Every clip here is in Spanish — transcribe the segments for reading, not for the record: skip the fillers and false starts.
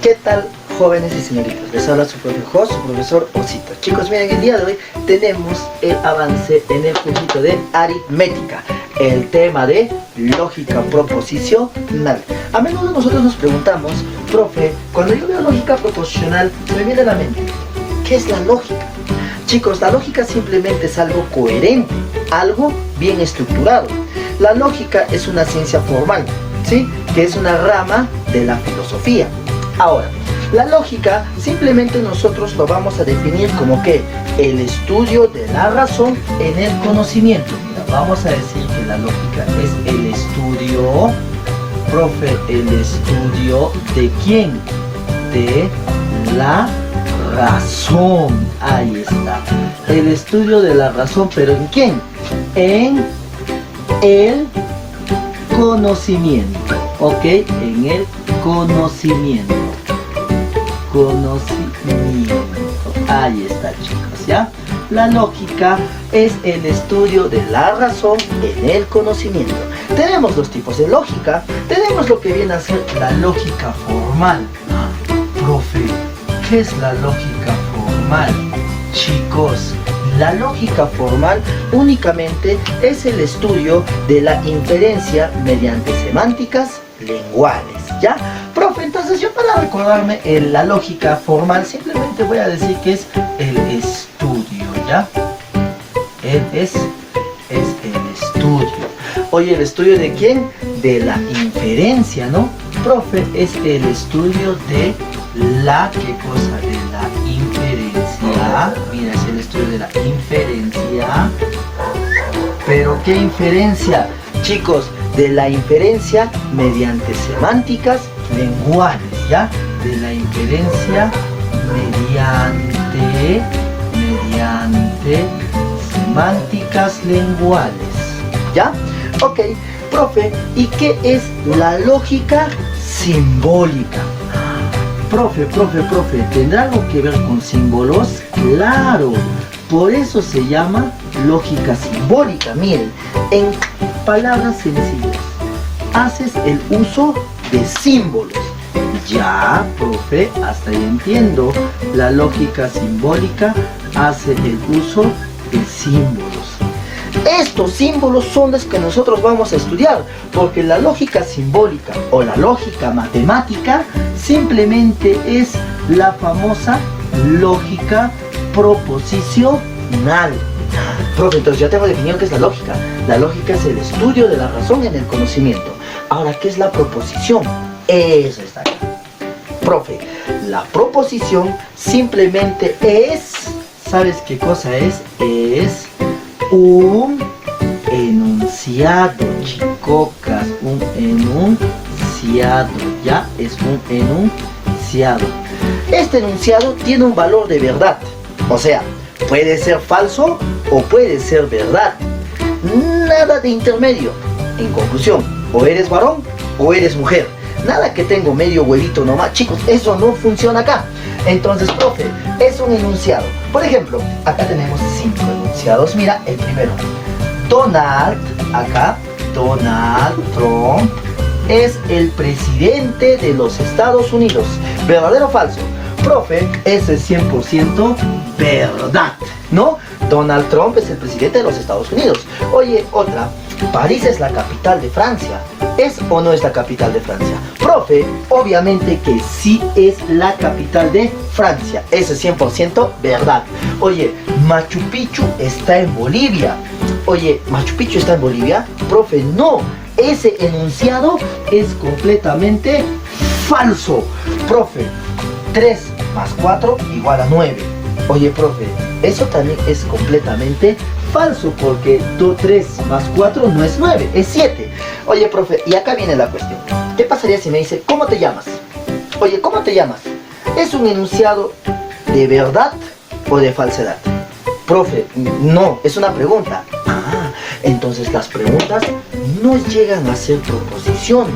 ¿Qué tal, jóvenes y señoritas? Les habla su propio host, su profesor Osito. Chicos, miren, el día de hoy tenemos el avance en el cursito de aritmética, el tema de lógica proposicional. A menudo nosotros nos preguntamos, profe, cuando yo veo lógica proposicional, me viene a la mente, ¿qué es la lógica? Chicos, la lógica simplemente es algo coherente, algo bien estructurado. La lógica es una ciencia formal, ¿sí? Que es una rama de la filosofía. Ahora, la lógica simplemente nosotros lo vamos a definir como que el estudio de la razón en el conocimiento. Mira, vamos a decir que la lógica es el estudio, profe, el estudio de ¿quién? De la razón. Ahí está. El estudio de la razón, pero ¿en quién? En el conocimiento. ¿Ok? En el conocimiento. Ahí está, chicos, ¿ya? La lógica es el estudio de la razón en el conocimiento. Tenemos dos tipos de lógica. Tenemos lo que viene a ser la lógica formal. Profe, ¿qué es la lógica formal? Chicos, la lógica formal únicamente es el estudio de la inferencia mediante semánticas lenguales, ¿ya? Profe, entonces yo para recordarme la lógica formal simplemente voy a decir que es el estudio, ¿ya? Es el estudio. Oye, ¿el estudio de quién? De la inferencia, ¿no? Profe, es el estudio de la, ¿qué cosa? De la inferencia. Mira, es el estudio de la inferencia. ¿Pero qué inferencia? Chicos, de la inferencia mediante semánticas lenguales, ¿ya? De la inferencia mediante semánticas lenguales, ¿ya? Ok, profe, ¿y qué es la lógica simbólica? Profe, ¿tendrá algo que ver con símbolos? Claro, por eso se llama lógica simbólica. Miren, en palabras sencillas, haces el uso de símbolos. Ya, profe, hasta ahí entiendo. La lógica simbólica hace el uso de símbolos. Estos símbolos son los que nosotros vamos a estudiar, porque la lógica simbólica o la lógica matemática simplemente es la famosa lógica proposicional. Profe, entonces ya tengo definido qué es la lógica. La lógica es el estudio de la razón en el conocimiento. Ahora, ¿qué es la proposición? Eso está acá. Profe, la proposición simplemente es, ¿sabes qué cosa es? Es un enunciado, chicocas, un enunciado, ya es un enunciado. Este enunciado tiene un valor de verdad, o sea, puede ser falso o puede ser verdad. Nada de intermedio. En conclusión, o eres varón o eres mujer. Nada que tengo medio huevito nomás. Chicos, eso no funciona acá. Entonces, profe, es un enunciado. Por ejemplo, acá tenemos 5 enunciados. Mira, el primero. Donald Trump es el presidente de los Estados Unidos. ¿Verdadero o falso? Profe, eso es 100% verdad, ¿no? Donald Trump es el presidente de los Estados Unidos. Oye, otra. París es la capital de Francia. ¿Es o no es la capital de Francia? Profe, obviamente que sí es la capital de Francia. Eso es 100% verdad. Oye, Machu Picchu está en Bolivia. Oye, ¿Machu Picchu está en Bolivia? Profe, no. Ese enunciado es completamente falso. Profe, 3 más 4 igual a 9. Oye, profe, eso también es completamente falso, porque 3 más 4 no es 9, es 7. Oye, profe, y acá viene la cuestión. ¿Qué pasaría si me dice, ¿cómo te llamas? Oye, ¿cómo te llamas? ¿Es un enunciado de verdad o de falsedad? Profe, no, es una pregunta. Ah, entonces las preguntas no llegan a ser proposiciones,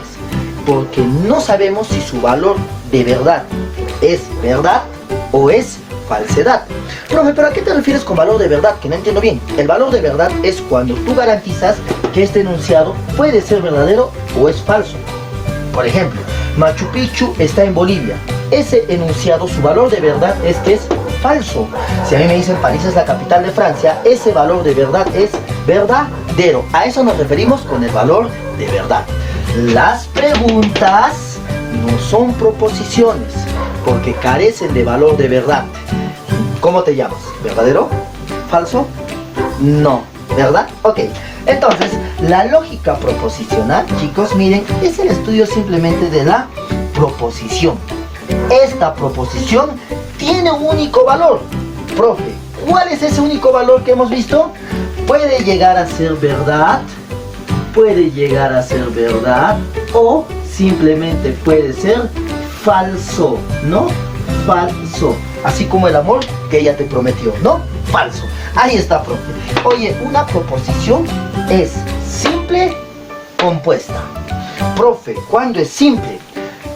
porque no sabemos si su valor de verdad es verdad o es falsedad. Profe, ¿pero a qué te refieres con valor de verdad? Que no entiendo bien. El valor de verdad es cuando tú garantizas que este enunciado puede ser verdadero o es falso. Por ejemplo, Machu Picchu está en Bolivia. ese enunciado, su valor de verdad es que es falso. Si a mí me dicen París es la capital de Francia, ese valor de verdad es verdadero. A eso nos referimos con el valor de verdad. Las preguntas no son proposiciones porque carecen de valor de verdad. ¿Cómo te llamas? ¿Verdadero? ¿Falso? No. ¿Verdad? Ok. Entonces, la lógica proposicional, chicos, miren, es el estudio simplemente de la proposición. Esta proposición tiene un único valor. Profe, ¿cuál es ese único valor que hemos visto? Puede llegar a ser verdad, puede llegar a ser verdad, o simplemente puede ser falso, ¿no? Falso. Así como el amor que ella te prometió, ¿no? Falso. Ahí está, profe. Oye, una proposición es simple, compuesta. Profe, ¿cuándo es simple?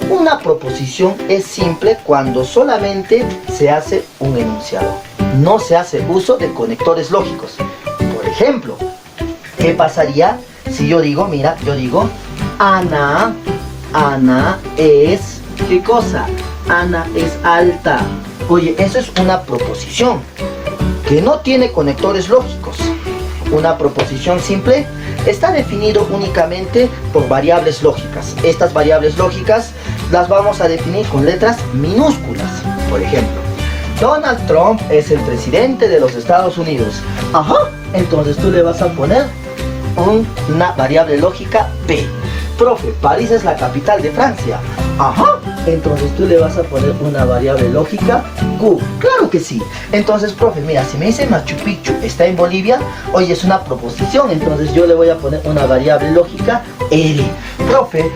Una proposición es simple cuando solamente se hace un enunciado. No se hace uso de conectores lógicos. Por ejemplo, ¿qué pasaría si yo digo, mira, yo digo, Ana es, ¿qué cosa? Ana es alta. Oye, eso es una proposición que no tiene conectores lógicos. Una proposición simple está definido únicamente por variables lógicas. Estas variables lógicas las vamos a definir con letras minúsculas. Por ejemplo, Donald Trump es el presidente de los Estados Unidos. Ajá, entonces tú le vas a poner una variable lógica P. Profe, París es la capital de Francia. Ajá, entonces tú le vas a poner una variable lógica Q. Claro que sí. Entonces, profe, mira, si me dice Machu Picchu está en Bolivia, oye, es una proposición, entonces yo le voy a poner una variable lógica L. Profe,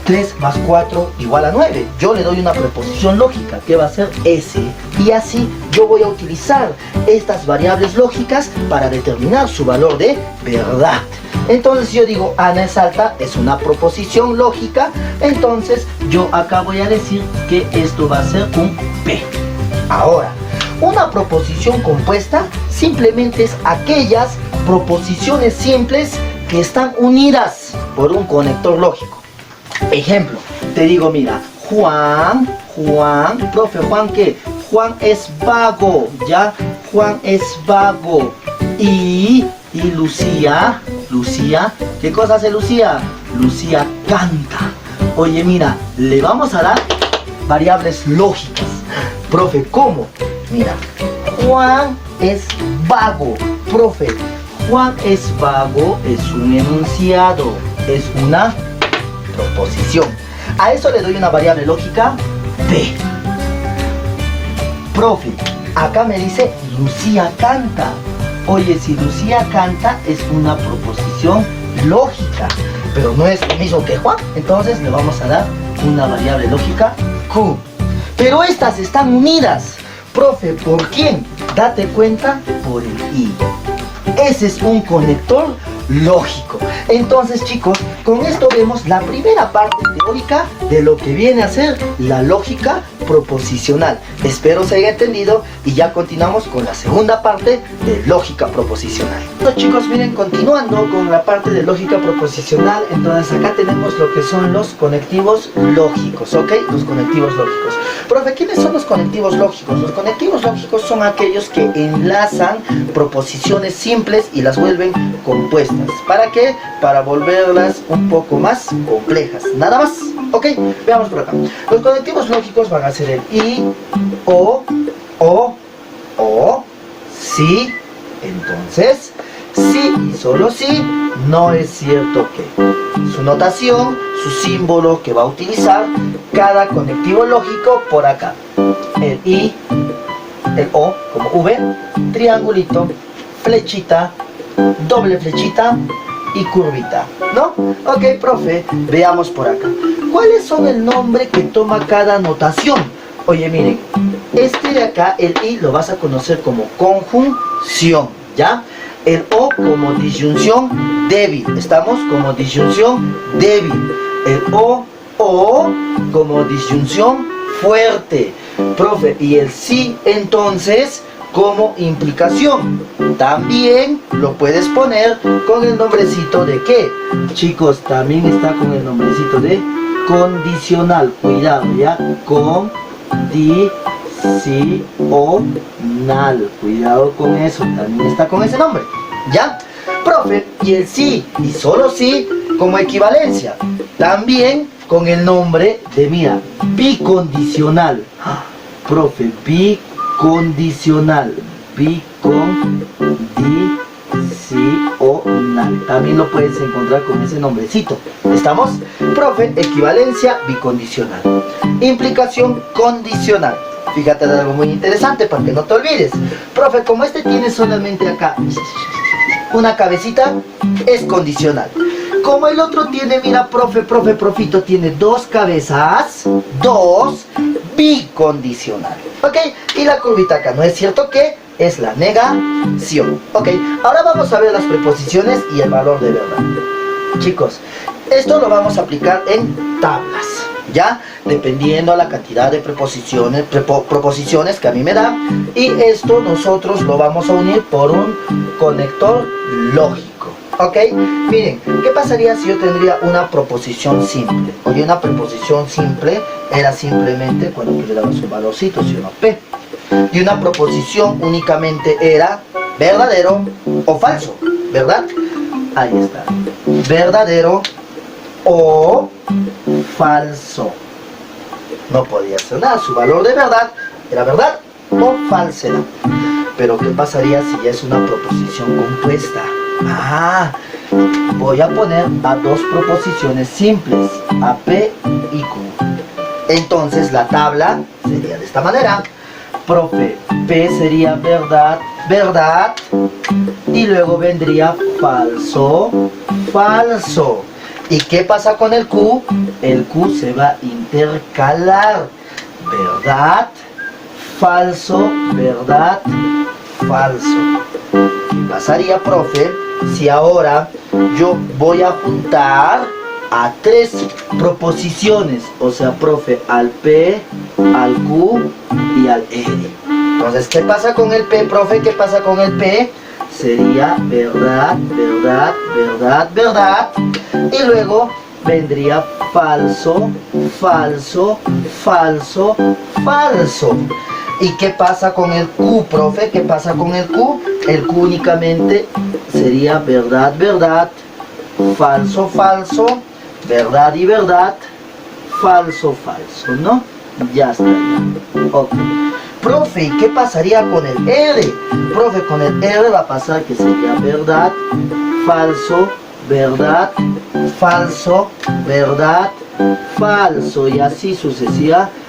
3 más 4 igual a 9. Yo le doy una preposición lógica que va a ser S. Y así yo voy a utilizar estas variables lógicas para determinar su valor de verdad. Entonces yo digo Ana es alta, es una proposición lógica. Entonces yo acá voy a decir que esto va a ser un P. Ahora, una proposición compuesta simplemente es aquellas proposiciones simples que están unidas por un conector lógico. Ejemplo, te digo, mira, Juan, profe, ¿Juan qué? Juan es vago, ¿ya? Juan es vago. Y Lucía, ¿qué cosa hace Lucía? Lucía canta. Oye, mira, le vamos a dar variables lógicas. Profe, ¿cómo? Mira, Juan es vago. Profe, Juan es vago es un enunciado, es una proposición. A eso le doy una variable lógica P. Profe, acá me dice Lucía canta. Oye, si Lucía canta es una proposición lógica, pero no es lo mismo que Juan. Entonces le vamos a dar una variable lógica Q. Pero estas están unidas. Profe, ¿por quién? Date cuenta, por el I. Ese es un conector lógico. Entonces, chicos, con esto vemos la primera parte teórica de lo que viene a ser la lógica proposicional. Espero se haya entendido y ya continuamos con la segunda parte de lógica proposicional. Bueno, chicos, miren, continuando con la parte de lógica proposicional, entonces acá tenemos lo que son los conectivos lógicos, ¿ok? Los conectivos lógicos. Profe, ¿quiénes son los conectivos lógicos? Los conectivos lógicos son aquellos que enlazan proposiciones simples y las vuelven compuestas. ¿Para qué? Para volverlas un poco más complejas. Nada más. Ok, veamos por acá. Los conectivos lógicos van a ser el I, o, si. Entonces, sí y solo sí, no es cierto que. Su notación, su símbolo que va a utilizar cada conectivo lógico por acá. El I, el O como V, triangulito, flechita, doble flechita y curvita, ¿no? Ok, profe, veamos por acá. ¿Cuáles son el nombre que toma cada notación? Oye, miren, este de acá, el I, lo vas a conocer como conjunción, ¿ya? El O como disyunción débil, estamos como disyunción débil. El O como disyunción fuerte. Profe, y el sí, entonces, como implicación. También lo puedes poner con el nombrecito de ¿qué? Chicos, también está con el nombrecito de condicional. Cuidado, ¿ya? condicional. Cuidado con eso, también está con ese nombre. ¿Ya? Profe, y el sí, y solo sí, como equivalencia. También con el nombre de, mira, bicondicional. Profe, bicondicional. Bicondicional. También lo puedes encontrar con ese nombrecito. ¿Estamos? Profe, equivalencia bicondicional. Implicación condicional. Fíjate de algo muy interesante para que no te olvides. Profe, como este tiene solamente acá una cabecita, es condicional. Como el otro tiene, mira, profito, tiene dos cabezas, bicondicional. ¿Ok? Y la curvita acá, ¿no es cierto que es la negación? ¿Ok? Ahora vamos a ver las preposiciones y el valor de verdad. Chicos, esto lo vamos a aplicar en tablas, ¿ya? Dependiendo a la cantidad de proposiciones que a mí me da. Y esto nosotros lo vamos a unir por un conector lógico. ¿Ok? Miren, ¿qué pasaría si yo tendría una proposición simple? Oye, una proposición simple era simplemente cuando tú le dabas un valorcito, ¿sí o no? P. Y una proposición únicamente era verdadero o falso, ¿verdad? Ahí está. Verdadero o falso. No podía ser nada. Su valor de verdad era verdad o falsedad. Pero ¿qué pasaría si ya es una proposición compuesta? Voy a poner a dos proposiciones simples, a P y Q. Entonces la tabla sería de esta manera. Profe, P sería verdad, y luego vendría falso, falso. ¿Y qué pasa con el Q? El Q se va a intercalar. Verdad, falso, falso. ¿Qué pasaría, profe, si ahora yo voy a juntar a tres proposiciones? O sea, profe, al P, al Q y al R. Entonces, ¿qué pasa con el P, profe? ¿Qué pasa con el P? Sería verdad. Y luego vendría falso. ¿Y qué pasa con el Q, profe? ¿Qué pasa con el Q? El Q únicamente sería verdad, falso, verdad y verdad, falso, ¿no? Ya está. Ok. Profe, ¿y qué pasaría con el R? Profe, con el R va a pasar que sería verdad, falso, falso, y así sucesivamente.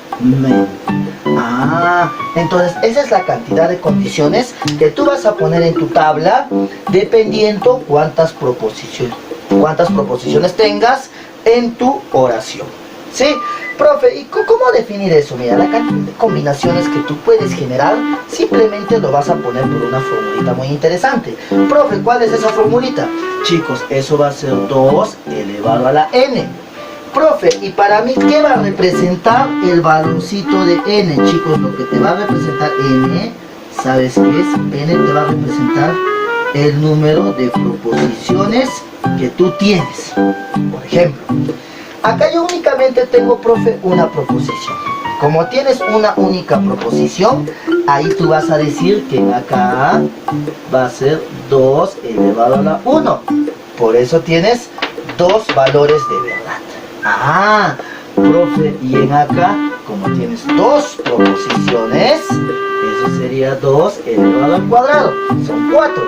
Entonces esa es la cantidad de condiciones que tú vas a poner en tu tabla dependiendo cuántas proposiciones tengas en tu oración. ¿Sí? Profe, ¿y cómo definir eso? Mira, la cantidad de combinaciones que tú puedes generar, simplemente lo vas a poner por una formulita muy interesante. Profe, ¿cuál es esa formulita? Chicos, eso va a ser 2 elevado a la n. Profe, ¿y para mí qué va a representar el valorcito de n? Chicos, lo que te va a representar n, ¿sabes qué es? N te va a representar el número de proposiciones que tú tienes. Por ejemplo, acá yo únicamente tengo, profe, una proposición. Como tienes una única proposición, ahí tú vas a decir que acá va a ser 2 elevado a la 1. Por eso tienes dos valores de verdad. Profe, y en acá, como tienes dos proposiciones, eso sería 2 elevado al cuadrado. Son 4.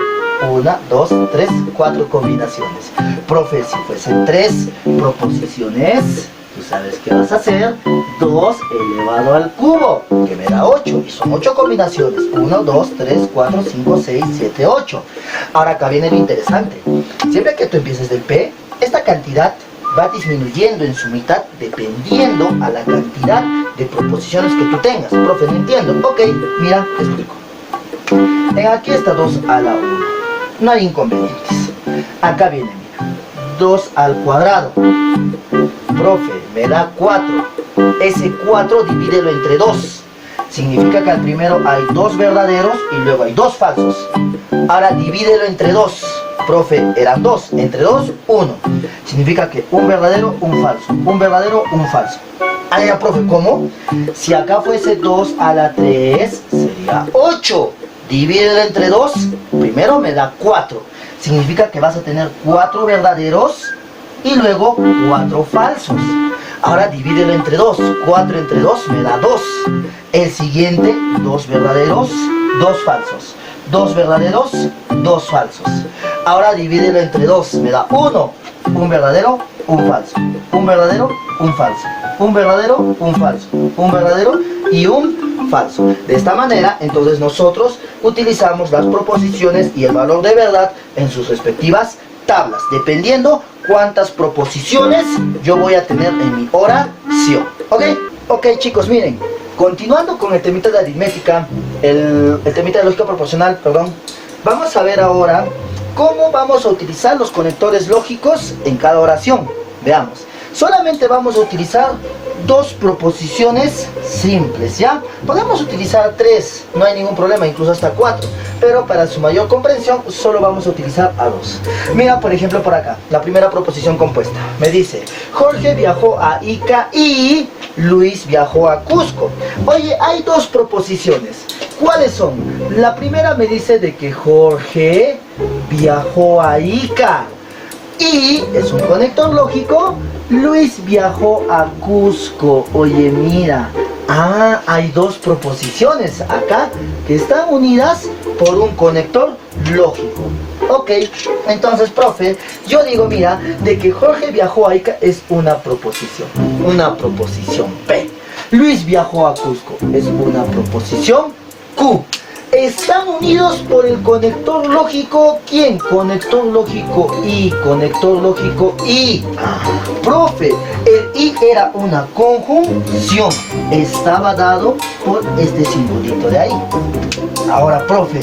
1, 2, 3, 4 combinaciones. Profe, si fuesen 3 proposiciones, tú sabes qué vas a hacer. 2 elevado al cubo, que me da 8. Y son 8 combinaciones. 1, 2, 3, 4, 5, 6, 7, 8. Ahora acá viene lo interesante. Siempre que tú empieces del P, esta cantidad va disminuyendo en su mitad dependiendo a la cantidad de proposiciones que tú tengas. Profe, no entiendo. Ok, mira, te explico. Aquí está 2 a la 1. No hay inconvenientes. Acá viene, mira, 2 al cuadrado. Profe, me da 4. Ese 4 divídelo entre 2. Significa que al primero hay 2 verdaderos y luego hay 2 falsos. Ahora divídelo entre 2. Profe, eran 2. Entre 2, 1. Significa que un verdadero, un falso. Un verdadero, un falso. Ah, ya, profe, ¿cómo? Si acá fuese 2 a la 3, sería 8. Divídelo entre 2, primero me da 4. Significa que vas a tener 4 verdaderos y luego 4 falsos. Ahora divídelo entre 2. 4 entre 2 me da 2. El siguiente, 2 verdaderos, 2 falsos. 2 verdaderos, 2 falsos. Ahora divídelo entre 2, me da 1. Un verdadero, un falso. Un verdadero, un falso. Un verdadero, un falso. Un verdadero y un falso. De esta manera, entonces nosotros utilizamos las proposiciones y el valor de verdad en sus respectivas tablas, dependiendo cuántas proposiciones yo voy a tener en mi oración. ¿Ok? Ok, chicos, miren. Continuando con el temita de aritmética, el temita de lógica proporcional, perdón, vamos a ver ahora cómo vamos a utilizar los conectores lógicos en cada oración. Veamos. Solamente vamos a utilizar 2 proposiciones simples, ¿ya? Podemos utilizar 3, no hay ningún problema, incluso hasta 4. Pero para su mayor comprensión, solo vamos a utilizar a 2. Mira, por ejemplo, por acá, la primera proposición compuesta. Me dice, Jorge viajó a Ica y Luis viajó a Cusco. Oye, hay 2 proposiciones. ¿Cuáles son? La primera me dice de que Jorge viajó a Ica. Y es un conector lógico. Luis viajó a Cusco. Oye, mira. Ah, hay 2 proposiciones acá que están unidas por un conector lógico. Ok, entonces, profe, yo digo, mira, de que Jorge viajó a Ica es una proposición P. Luis viajó a Cusco es una proposición Q. Están unidos por el conector lógico, ¿quién? Conector lógico I, conector lógico I. Profe, el I era una conjunción, estaba dado por este simbolito de ahí. Ahora, profe,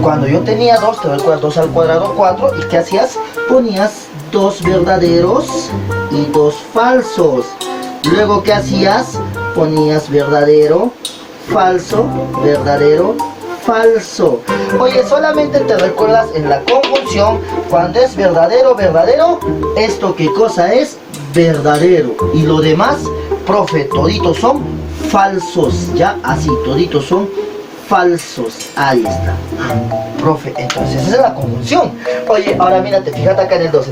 cuando yo tenía 2, te recuerdas, 2 al cuadrado, 4, ¿y qué hacías? Ponías 2 verdaderos y 2 falsos. Luego, ¿qué hacías? Ponías verdadero, falso, verdadero, falso. Oye, solamente te recuerdas en la conjunción, cuando es verdadero, verdadero, ¿esto qué cosa es? Verdadero. Y lo demás, profe, toditos son falsos. Ya, así, toditos son falsos. Ahí está. Profe, entonces esa es la conjunción. Oye, ahora mírate, fíjate acá en el 2,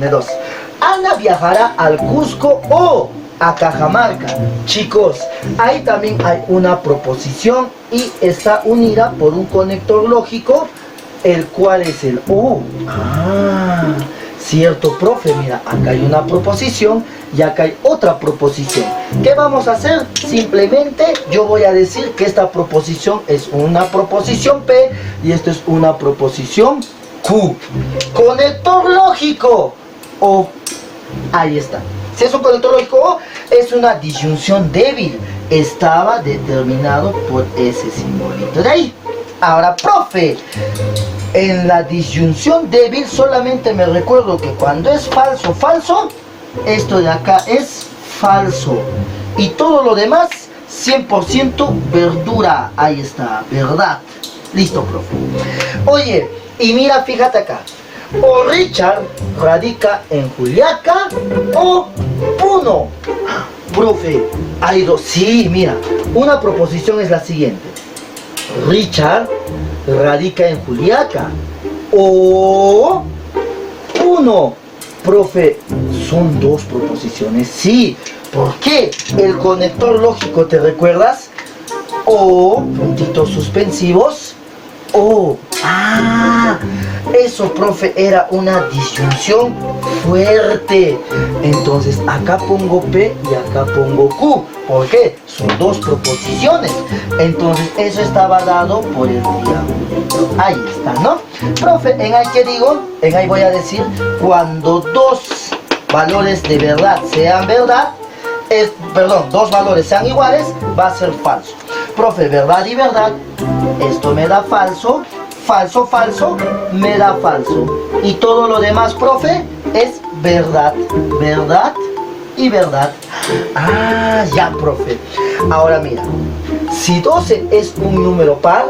Ana viajará al Cusco o a Cajamarca. Chicos, ahí también hay una proposición y está unida por un conector lógico, el cual es el O. Ah, cierto, profe, mira, acá hay una proposición y acá hay otra proposición. ¿Qué vamos a hacer? Simplemente yo voy a decir que esta proposición es una proposición P y esta es una proposición Q. Conector lógico O. Ahí está. Si es un conector lógico O, es una disyunción débil. Estaba determinado por ese simbolito de ahí. Ahora, profe, en la disyunción débil solamente me recuerdo que cuando es falso, falso, esto de acá es falso. Y todo lo demás, 100% verdura. Ahí está, verdad. Listo, profe. Oye, y mira, fíjate acá. O Richard radica en Juliaca o Puno. Profe, hay 2. Sí, mira, una proposición es la siguiente. Richard radica en Juliaca o Puno. Profe, son 2 proposiciones. Sí, ¿por qué? El conector lógico, ¿te recuerdas? O, puntitos suspensivos, O. Ah, eso, profe, era una disyunción fuerte. Entonces, acá pongo P y acá pongo Q. ¿Por qué? Son 2 proposiciones. Entonces, eso estaba dado por el triángulo. Ahí está, ¿no? Profe, en ahí, ¿qué digo? En ahí voy a decir, cuando 2 valores de verdad sean verdad, perdón, 2 valores sean iguales, va a ser falso. Profe, verdad y verdad, esto me da falso. Falso, falso, me da falso. Y todo lo demás, profe, es verdad, verdad y verdad. Ah, ya, profe. Ahora mira, si 12 es un número par,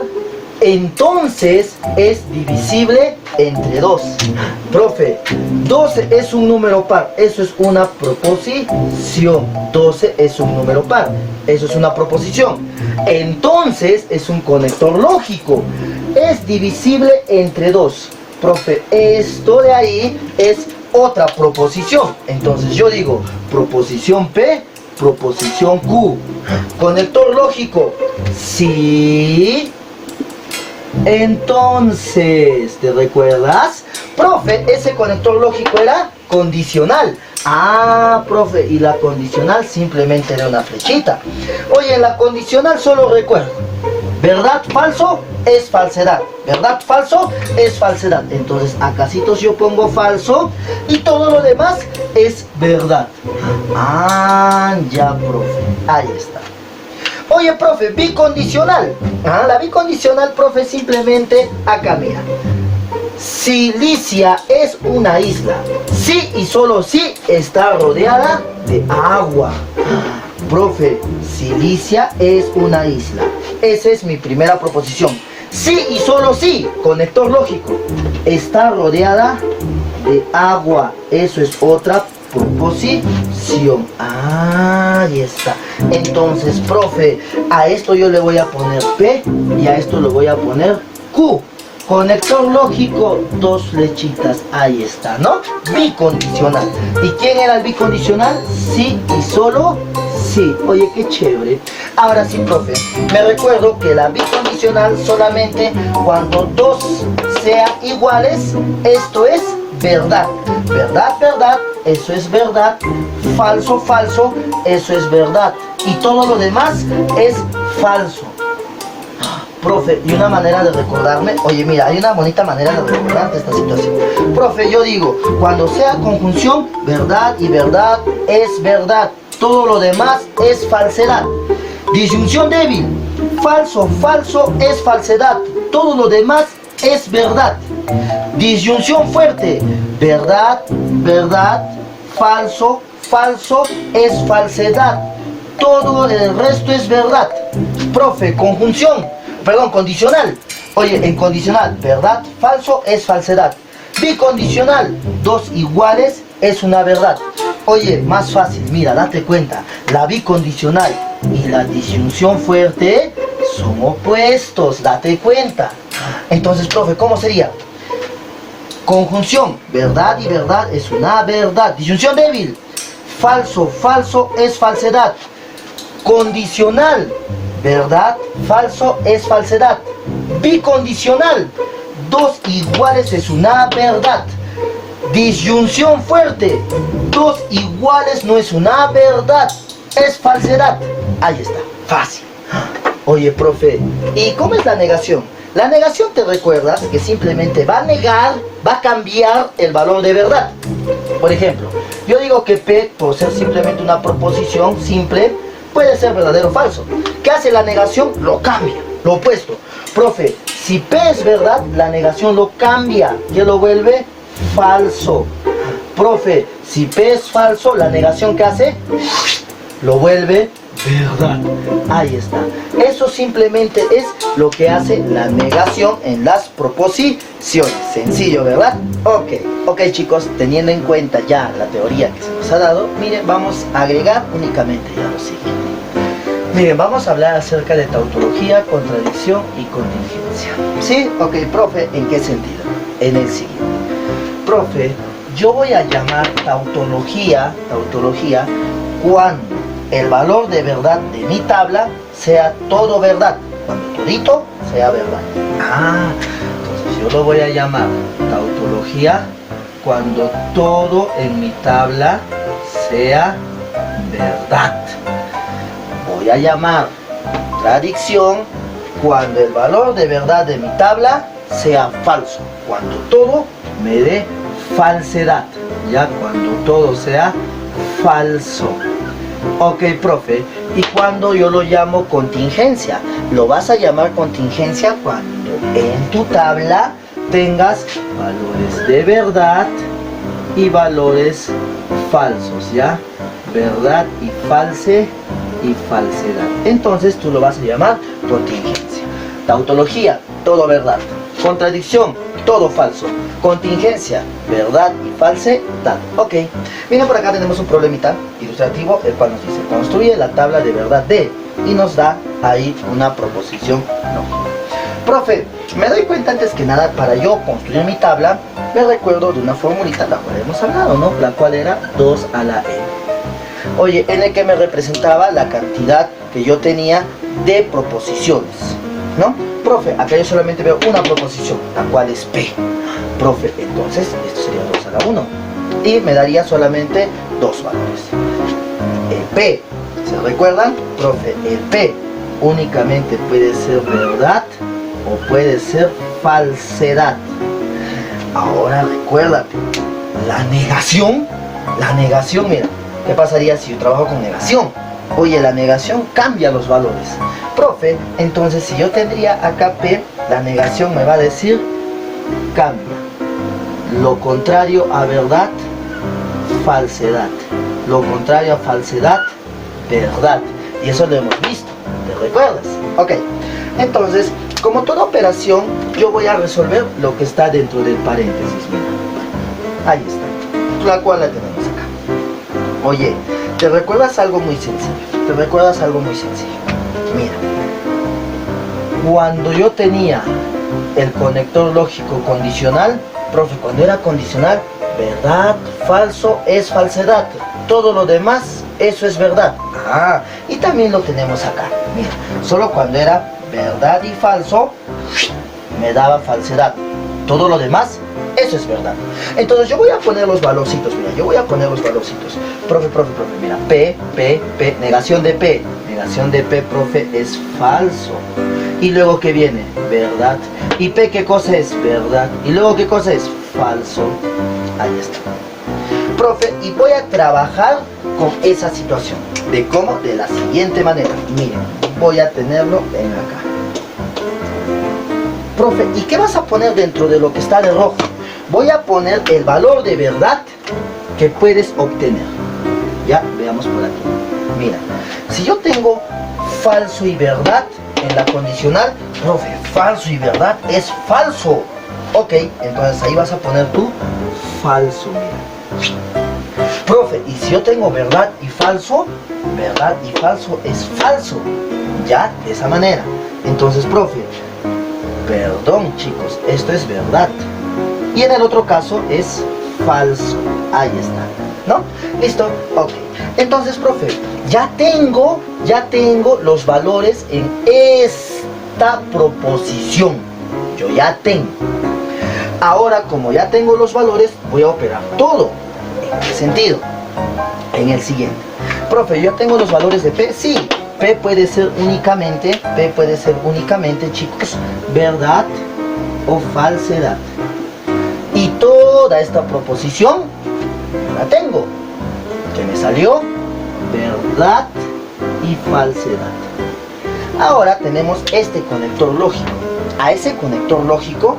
entonces es divisible entre 2. Profe, 12 es un número par, eso es una proposición. 12 es un número par, eso es una proposición. Entonces es un conector lógico, es divisible entre 2. Profe, esto de ahí es otra proposición. Entonces yo digo proposición P, proposición Q. Conector lógico, sí. Entonces, ¿te recuerdas? Profe, ese conector lógico era condicional. Ah, profe, y la condicional simplemente era una flechita. Oye, la condicional solo recuerdo: verdad, falso, es falsedad. Verdad, falso, es falsedad. Entonces, acasitos yo pongo falso y todo lo demás es verdad. Ah, ya, profe. Ahí está. Oye, profe, bicondicional. Ah, la bicondicional, profe, simplemente acá, mira. Cilicia es una isla. Sí y solo sí está rodeada de agua. Profe, Cilicia es una isla. Esa es mi primera proposición. Sí y solo sí, conector lógico, está rodeada de agua. Eso es otra proposición. Ah, ahí está. Entonces, profe, a esto yo le voy a poner P y a esto le voy a poner Q. Conector lógico, 2 flechitas, ahí está, ¿no? Bicondicional. ¿Y quién era el bicondicional? Sí y solo sí. Oye, qué chévere. Ahora sí, profe, me recuerdo que la bicondicional solamente cuando 2 sean iguales, esto es verdad. Verdad, verdad, eso es verdad. Falso, falso, eso es verdad. Y todo lo demás es falso. Profe, y una manera de recordarme, oye, mira, hay una bonita manera de recordarte esta situación. Profe, yo digo, cuando sea conjunción, verdad y verdad es verdad. Todo lo demás es falsedad. Disyunción débil, falso, falso es falsedad. Todo lo demás es verdad. Disyunción fuerte, verdad, verdad, falso, falso es falsedad. Todo el resto es verdad. Profe, condicional. Oye, en condicional, verdad, falso es falsedad. Bicondicional, 2 iguales es una verdad. Oye, más fácil, mira, date cuenta, la bicondicional y la disyunción fuerte son opuestos, date cuenta. Entonces, profe, ¿cómo sería? Conjunción, verdad y verdad es una verdad. Disyunción débil, falso, falso es falsedad. Condicional, verdad, falso es falsedad. Bicondicional, 2 iguales es una verdad. Disyunción fuerte, 2 iguales no es una verdad, es falsedad. Ahí está, fácil. Oye, profe, ¿y cómo es la negación? La negación, te recuerdas que simplemente va a negar, va a cambiar el valor de verdad. Por ejemplo, yo digo que P, por ser simplemente una proposición simple, puede ser verdadero o falso. ¿Qué hace la negación? Lo cambia, lo opuesto. Profe, si P es verdad, la negación lo cambia, que lo vuelve falso. Profe, si P es falso, la negación que hace, lo vuelve verdad. Ahí está. Eso simplemente es lo que hace la negación en las proposiciones. Sencillo, ¿verdad? Ok, chicos, teniendo en cuenta ya la teoría que se nos ha dado, miren, vamos a agregar únicamente ya lo siguiente. Miren, vamos a hablar acerca de tautología, contradicción y contingencia. ¿Sí? Ok, profe, ¿en qué sentido? En el siguiente. Profe, yo voy a llamar tautología cuando el valor de verdad de mi tabla sea todo verdad, cuando todito sea verdad. Entonces yo lo voy a llamar tautología cuando todo en mi tabla sea verdad. Voy a llamar contradicción cuando el valor de verdad de mi tabla sea falso, cuando todo me dé falsedad, ya cuando todo sea falso. Ok, profe, y cuando yo lo llamo contingencia, lo vas a llamar contingencia cuando en tu tabla tengas valores de verdad y valores falsos, ¿ya? Verdad y falsedad. Entonces tú lo vas a llamar contingencia. Tautología todo verdad. Contradicción, todo falso. Contingencia, verdad y falsedad. Ok, miren, por acá tenemos un problemita ilustrativo, el cual nos dice: construye la tabla de verdad de, y nos da ahí una proposición lógica. Profe, me doy cuenta antes que nada, para yo construir mi tabla, me recuerdo de una formulita la cual hemos hablado, ¿no? La cual era 2 a la n. Oye, en el que me representaba la cantidad que yo tenía de proposiciones, ¿no? Profe, acá yo solamente veo una proposición, la cual es P. Profe, entonces esto sería 2 a la 1. Y me daría solamente dos valores. El P, ¿se recuerdan? Profe, el P únicamente puede ser verdad o puede ser falsedad. Ahora recuérdate, la negación, mira, ¿qué pasaría si yo trabajo con negación? Oye, la negación cambia los valores. Profe, entonces si yo tendría acá P, la negación me va a decir cambia. Lo contrario a verdad, falsedad. Lo contrario a falsedad, verdad. Y eso lo hemos visto, ¿te recuerdas? Ok, entonces, como toda operación, yo voy a resolver lo que está dentro del paréntesis. Mira, ahí está, la cual la tenemos acá. Oye, ¿te recuerdas algo muy sencillo? Mira, cuando yo tenía el conector lógico condicional, profe, cuando era condicional, verdad, falso es falsedad. Todo lo demás, eso es verdad. Ah, y también lo tenemos acá. Mira, solo cuando era verdad y falso, me daba falsedad. Todo lo demás, eso es verdad. Entonces yo voy a poner los valorcitos, mira, Profe, mira, P, negación de P. Negación de P, profe, es falso. Y luego, ¿qué viene? Verdad. ¿Y P qué cosa es? Verdad. ¿Y luego qué cosa es? Falso. Ahí está. Profe, y voy a trabajar con esa situación. ¿De cómo? De la siguiente manera. Miren, voy a tenerlo en acá. Profe, ¿y qué vas a poner dentro de lo que está de rojo? Voy a poner el valor de verdad que puedes obtener. Ya, veamos por aquí. Mira, si yo tengo falso y verdad en la condicional, profe, falso y verdad es falso. Ok, entonces ahí vas a poner tu falso, mira. Profe, y si yo tengo verdad y falso es falso. Ya, de esa manera. Entonces, profe, perdón chicos, esto es verdad. Y en el otro caso es falso. Ahí está, ¿no? ¿Listo? Ok. Entonces, profe, ya tengo los valores en esta proposición. Yo ya tengo. Ahora, como ya tengo los valores, voy a operar todo. ¿En qué sentido? En el siguiente. Profe, yo tengo los valores de P. Sí, P puede ser únicamente, chicos, verdad o falsedad. Y toda esta proposición la tengo. Que me salió verdad y falsedad. Ahora tenemos este conector lógico. A ese conector lógico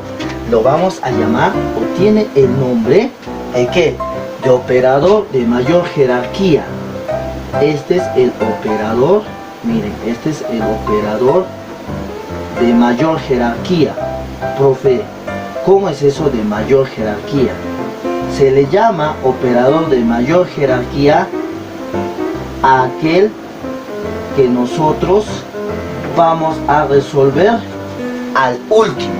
lo vamos a llamar, o tiene el nombre, ¿de qué? De operador de mayor jerarquía. Este es el operador, miren, este es el operador de mayor jerarquía. Profe, ¿cómo es eso de mayor jerarquía? Se le llama operador de mayor jerarquía a aquel que nosotros vamos a resolver al último,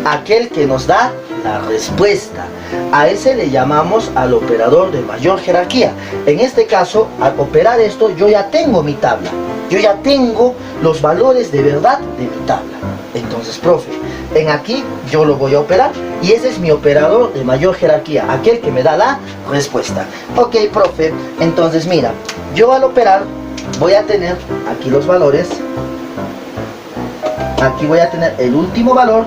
aquel que nos da la respuesta. A ese le llamamos al operador de mayor jerarquía. En este caso, al operar esto, yo ya tengo mi tabla, yo ya tengo los valores de verdad de mi tabla. Entonces, profe, en aquí yo lo voy a operar y ese es mi operador de mayor jerarquía, aquel que me da la respuesta. Ok, profe, entonces mira, yo al operar voy a tener aquí los valores. Aquí voy a tener el último valor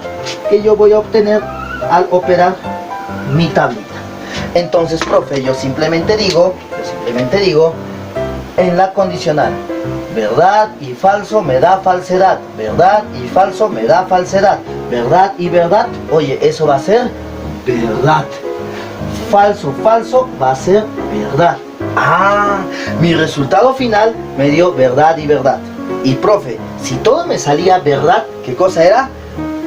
que yo voy a obtener al operar mi tablita. Entonces, profe, yo simplemente digo, en la condicional, verdad y falso me da falsedad, verdad y falso me da falsedad, verdad y verdad, oye, eso va a ser verdad. Falso va a ser verdad. Ah, mi resultado final me dio verdad y verdad. Y profe, si todo me salía verdad, ¿qué cosa era?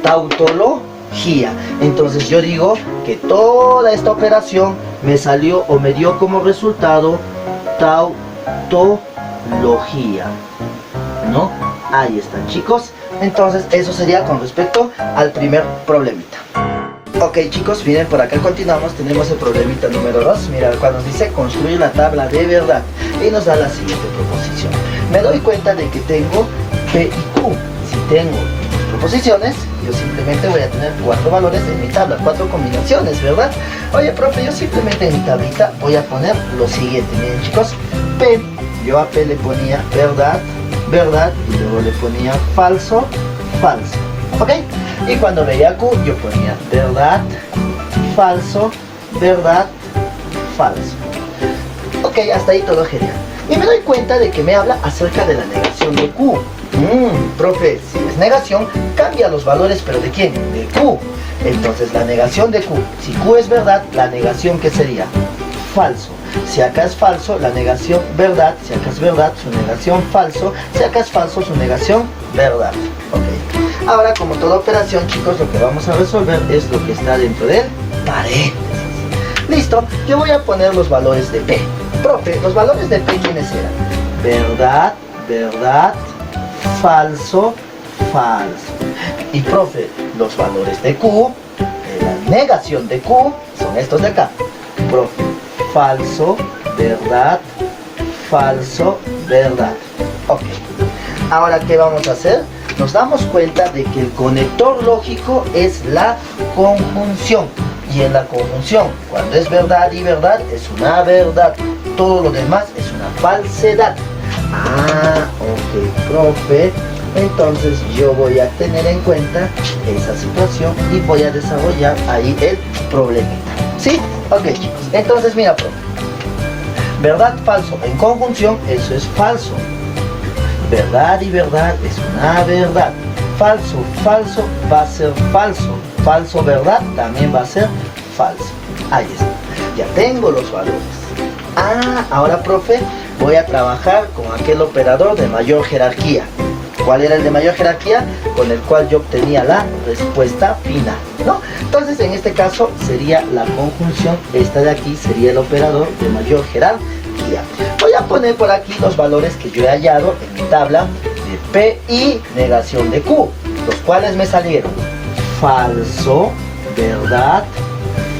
tautología. Entonces yo digo que toda esta operación me salió o me dio como resultado tautología, ¿no? Ahí están, chicos. Entonces eso sería con respecto al primer problemita. Ok, chicos, miren, por acá continuamos. Tenemos el problemita número 2. Mira, cuando nos dice construir la tabla de verdad y nos da la siguiente proposición. Me doy cuenta de que tengo P y Q. Si tengo proposiciones, yo simplemente voy a tener 4 valores en mi tabla, 4 combinaciones, ¿verdad? Oye, profe, yo simplemente en mi tablita voy a poner lo siguiente. Miren, chicos, P, yo a P le ponía verdad, verdad, y luego le ponía falso, falso, ¿ok? Y cuando veía Q, yo ponía verdad, falso, verdad, falso. Ok, hasta ahí todo genial. Y me doy cuenta de que me habla acerca de la negación de Q. Profe, si es negación, cambia los valores, ¿pero de quién? De Q. Entonces, la negación de Q. Si Q es verdad, la negación, ¿qué sería? Falso. Si acá es falso, la negación verdad. Si acá es verdad, su negación falso. Si acá es falso, su negación verdad. Ok. Ahora, como toda operación, chicos, lo que vamos a resolver es lo que está dentro del paréntesis. Listo, yo voy a poner los valores de P. Profe, los valores de P, ¿quiénes eran? Verdad, verdad, falso, falso. Y profe, los valores de Q, la negación de Q, son estos de acá. Profe, falso, verdad, falso, verdad. Ok. Ahora, ¿qué vamos a hacer? Nos damos cuenta de que el conector lógico es la conjunción. Y en la conjunción, cuando es verdad y verdad, es una verdad. Todo lo demás es una falsedad. Ah, ok, profe. Entonces yo voy a tener en cuenta esa situación y voy a desarrollar ahí el problemita. ¿Sí? Ok, chicos. Entonces mira, profe. Verdad, falso. En conjunción, eso es falso. Verdad y verdad es una verdad. Falso, falso va a ser falso. Falso, verdad también va a ser falso. Ahí está. Ya tengo los valores. Ah, ahora, profe, voy a trabajar con aquel operador de mayor jerarquía. ¿Cuál era el de mayor jerarquía? Con el cual yo obtenía la respuesta final, ¿no? Entonces, en este caso, sería la conjunción. Esta de aquí sería el operador de mayor jerarquía. Voy a poner por aquí los valores que yo he hallado en mi tabla de P y negación de Q, los cuales me salieron falso, verdad,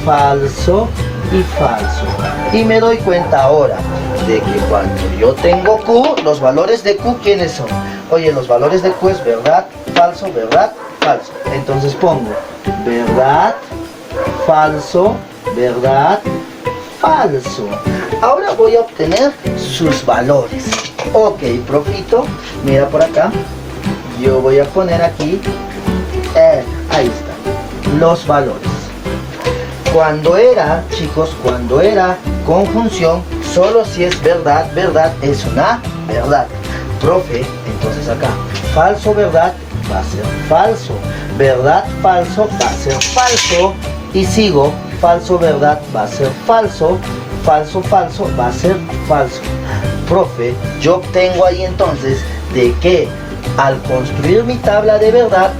falso y falso. Y me doy cuenta ahora de que cuando yo tengo Q, los valores de Q, ¿quiénes son? Oye, los valores de Q es verdad, falso, falso. Entonces pongo verdad, falso, verdad, falso. Ahora voy a obtener sus valores. Ok, profito, mira por acá. Yo voy a poner aquí, ahí está, los valores. Cuando era, chicos, cuando era conjunción, solo si es verdad, verdad es una verdad. Profe, entonces acá, falso, verdad, va a ser falso. Verdad, falso, va a ser falso. Y sigo, falso, verdad, va a ser falso. Falso, falso, va a ser falso. Profe, yo obtengo ahí entonces de que al construir mi tabla de verdad,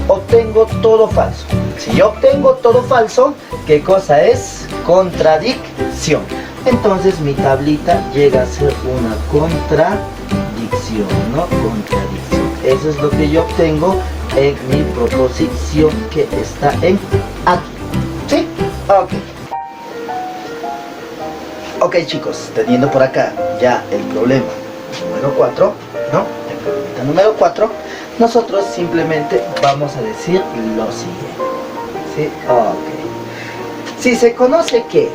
obtengo todo falso. Si yo obtengo todo falso, ¿qué cosa es? Contradicción. Entonces mi tablita llega a ser una contradicción, ¿no? Contradicción. Eso es lo que yo obtengo en mi proposición que está en aquí. ¿Sí? Ok. Ok, chicos, teniendo por acá ya el problema número 4, ¿no? El problemita número 4, nosotros simplemente vamos a decir lo siguiente. ¿Sí? Ok. Si se conoce que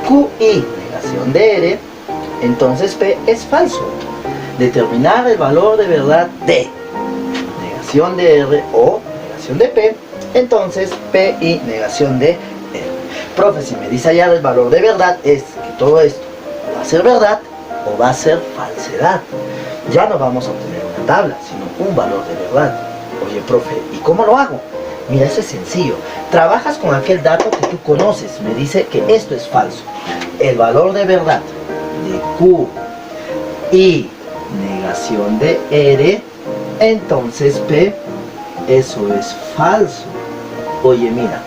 QI, negación de R, entonces P es falso. Determinar el valor de verdad de negación de R o negación de P, entonces PI, negación de R. Profe, si me dice allá el valor de verdad, es que todo esto va a ser verdad o va a ser falsedad. Ya no vamos a obtener una tabla, sino un valor de verdad. Oye, profe, ¿y cómo lo hago? Mira, eso es sencillo. Trabajas con aquel dato que tú conoces. Me dice que esto es falso. El valor de verdad de Q y negación de R, entonces P eso es falso. Oye, mira,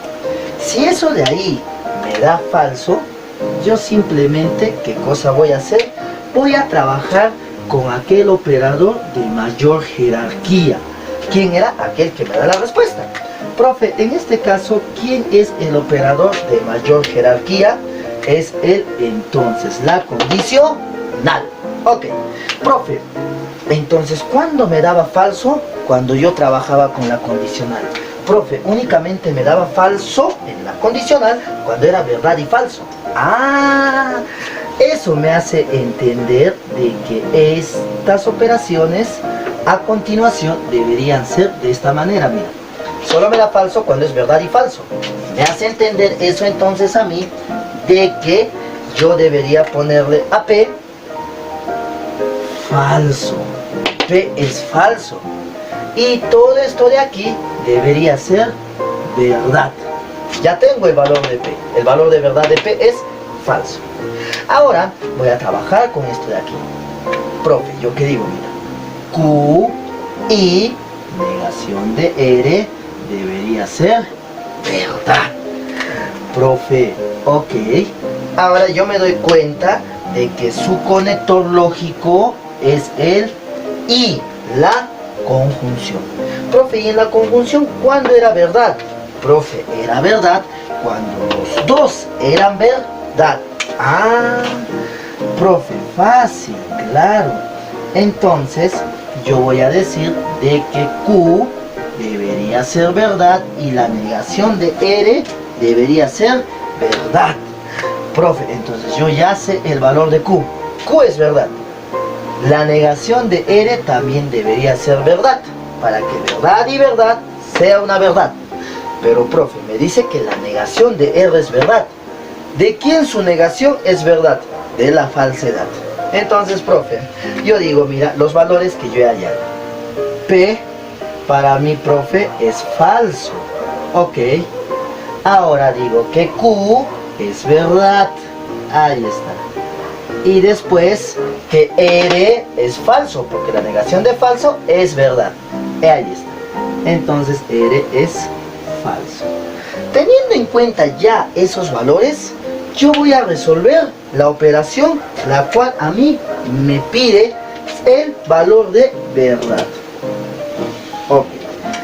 si eso de ahí me da falso, yo simplemente, ¿qué cosa voy a hacer? Voy a trabajar con aquel operador de mayor jerarquía. ¿Quién era aquel que me da la respuesta? Profe, en este caso, ¿quién es el operador de mayor jerarquía? Es el entonces, la condicional. Ok, profe, entonces, ¿cuándo me daba falso? Cuando yo trabajaba con la condicional. Profe, únicamente me daba falso en la condicional cuando era verdad y falso. Ah, eso me hace entender de que estas operaciones a continuación deberían ser de esta manera, mira. Solo me da falso cuando es verdad y falso. Me hace entender eso entonces a mí de que yo debería ponerle a P falso. P es falso. Y todo esto de aquí debería ser verdad. Ya tengo el valor de P. El valor de verdad de P es falso. Ahora voy a trabajar con esto de aquí. Profe, ¿yo qué digo? Mira. Q y negación de R debería ser verdad. Profe, ok. Ahora yo me doy cuenta de que su conector lógico es el y, la conjunción. Profe, ¿y en la conjunción cuándo era verdad? Profe, era verdad cuando los dos eran verdad. Ah, profe, fácil, claro. Entonces, yo voy a decir de que Q debería ser verdad y la negación de R debería ser verdad. Profe, entonces yo ya sé el valor de Q. Q es verdad. La negación de R también debería ser verdad, para que verdad y verdad sea una verdad. Pero profe, me dice que la negación de R es verdad. ¿De quién su negación es verdad? De la falsedad. Entonces, profe, yo digo, mira, los valores que yo he hallado. P, para mí, profe, es falso. Ok. Ahora digo que Q es verdad. Ahí está. Y después que R es falso, porque la negación de falso es verdad. Ahí está. Entonces R es falso. Teniendo en cuenta ya esos valores, yo voy a resolver la operación la cual a mí me pide el valor de verdad. Ok.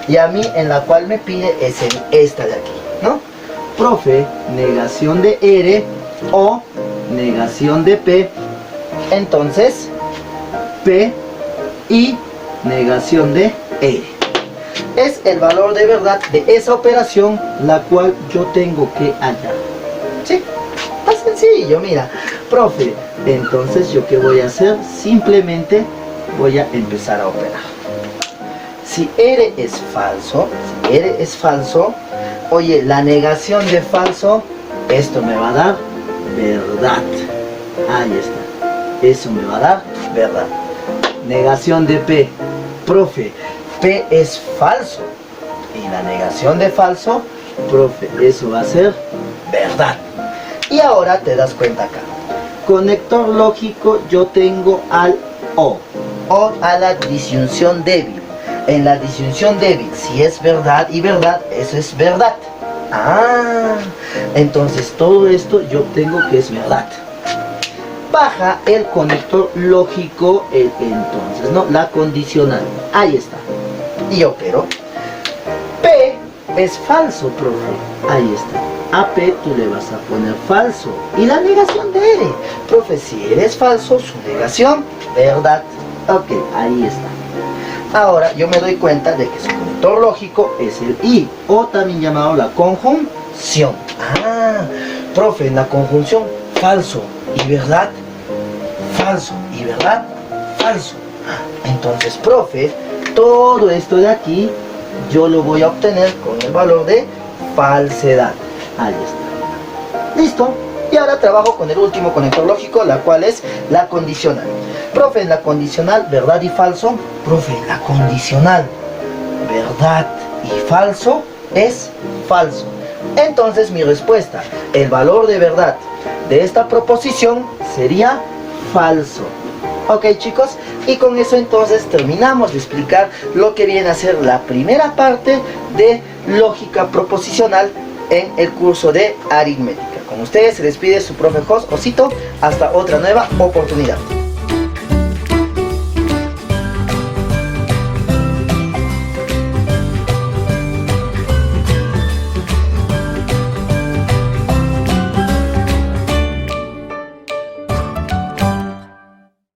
Y a mí en la cual me pide es en esta de aquí, ¿no? Profe, negación de R o negación de P. Entonces, P y negación de R es el valor de verdad de esa operación la cual yo tengo que hallar. ¿Sí? Más sencillo, mira. Profe, entonces yo qué voy a hacer, simplemente voy a empezar a operar. Si R es falso, oye, la negación de falso, esto me va a dar verdad. Ahí está. Eso me va a dar verdad. Negación de P. Profe, P es falso. Y la negación de falso, profe, eso va a ser verdad. Y ahora te das cuenta acá. Conector lógico yo tengo al O a la disyunción débil. En la disyunción débil, si es verdad y verdad, eso es verdad. Ah, entonces todo esto yo tengo que es verdad. Baja el conector lógico, entonces, ¿no? La condicional. Ahí está. Y opero. P es falso, profe. Ahí está. A P tú le vas a poner falso. Y la negación de R. Profe, si R es falso, su negación, verdad. Ok, ahí está. Ahora yo me doy cuenta de que su conector lógico es el I, o también llamado la conjunción. Ah, profe, en la conjunción, falso y verdad, falso y verdad, falso. Entonces, profe, todo esto de aquí yo lo voy a obtener con el valor de falsedad. Ahí está. ¿Listo? Y ahora trabajo con el último conector lógico, la cual es la condicional. Profe, en la condicional, verdad y falso. Profe, la condicional, verdad y falso es falso. Entonces mi respuesta, el valor de verdad de esta proposición sería falso. Ok chicos, y con eso entonces terminamos de explicar lo que viene a ser la primera parte de lógica proposicional en el curso de aritmética. Con ustedes se despide su profe Jos Osito, hasta otra nueva oportunidad.